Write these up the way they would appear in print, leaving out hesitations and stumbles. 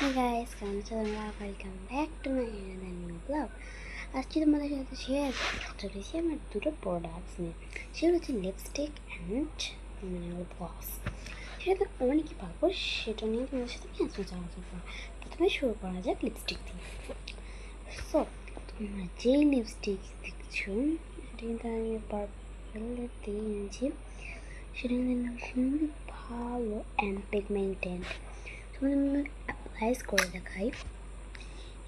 Hey guys, welcome back to my new vlog. আজকে তোমাদের সাথে শেয়ার করতে চলেছি আমার দুটো প্রোডাক্টস নিয়ে। সেটা হচ্ছে লিপস্টিক অ্যান্ড গ্লস। সেটা তো অনেকই পাবো, সেটা নিয়ে তোমাদের সাথে আমি আজকে আলোচনা করবো। প্রথমে শুরু করা যাক লিপস্টিক দিয়ে। সো তোমরা যেই লিপস্টিক দেখছো সেটা কিন্তু আমি পার্পল দিয়ে নিয়েছি। সেটা কিন্তু খুবই ভালো অ্যান্ড পিগমেন্টেড। তোমাদের আমি অ্যাপ্লাইজ করে দেখাই।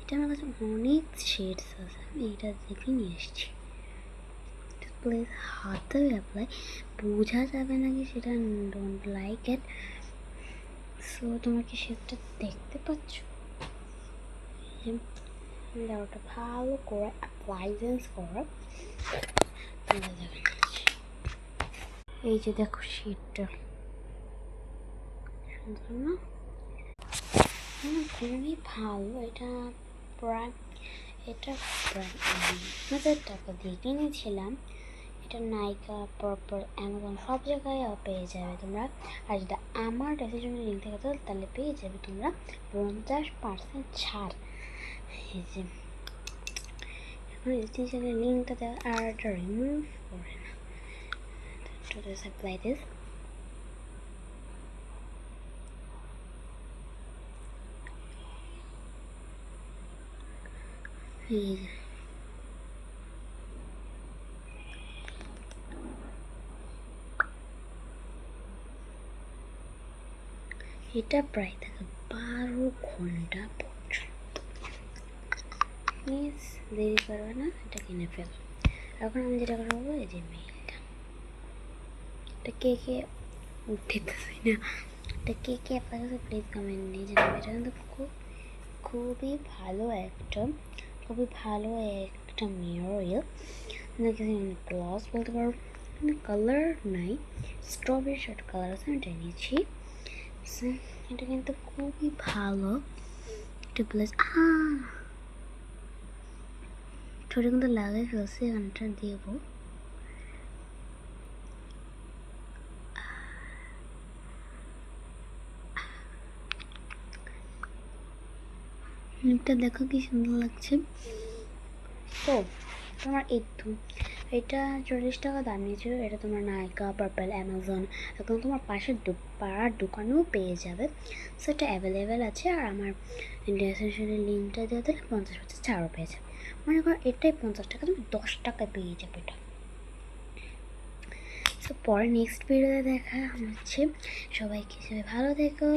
এটা আমার কাছে অনেক শেডস আছে, আমি এটা দেখে নিয়ে এসেছি। প্লিজ হাতে অ্যাপ্লাই, বোঝা যাবে নাকি সেটা ডোন্ট লাইক ইট। সো তোমরা কি শেডটা দেখতে পাচ্ছ? ওটা ভালো করে অ্যাপ্লাইজেন্স করো। এই যে দেখো শেডটা সুন্দর না? খুবই ভালো। এটা প্রায় 1000 টাকা দিয়ে কিনেছিলাম। এটা নাইকা, পার্পল, অ্যামাজন সব জায়গায় পেয়ে যাবে তোমরা। আর যদি আমার ডেসক্রিপশনে লিঙ্ক থেকে তাহলে পেয়ে যাবে তোমরা 50% ছাড়। এই যে এখন ডেসক্রিপশনের লিঙ্কটা দেওয়া আর এটা রিমুভ করে না। To this apply this. এটা প্রায় থাকে 12 ঘন্টা পর্যন্ত। প্লিজ দেরি করবে না, এটা কিনে ফেল। এখন আমি যেটা করবো, এই যে মেইলটা, এটা কে উঠতেছি না, এটা কে আপনার প্লিজ কমেন্ট নিয়ে জানাবে। এটা কিন্তু খুবই ভালো একটা মিরর গ্লস বলতে পারো। কালার নাই, স্ট্রবেরি শার্ট কালার আছে, আমি এটা নিয়েছি। এটা কিন্তু খুবই ভালো। এটা প্লাস ঠোঁটে কিন্তু লাগাই ফেলছি, এখানটা দেবো। এটা দেখো কি সুন্দর লাগছে। তো তোমার এটা 40 টাকা দাম নিয়েছিল। এটা তোমার নাইকা, পার্পল, অ্যামাজন, এখন তোমার পাড়ার দোকানেও পেয়ে যাবে। সো এটা অ্যাভেলেবেল আছে। আর আমার ডেসক্রিপশনের লিঙ্কটা দিয়ে দিলে 50% ছাড়ও পেয়ে যাবে। মনে করো এটাই 50 টাকা, তুমি 10 টাকায় পেয়ে যাবে এটা। সো পরে নেক্সট ভিডিওতে দেখা হচ্ছে। সবাই ভালো থেকো,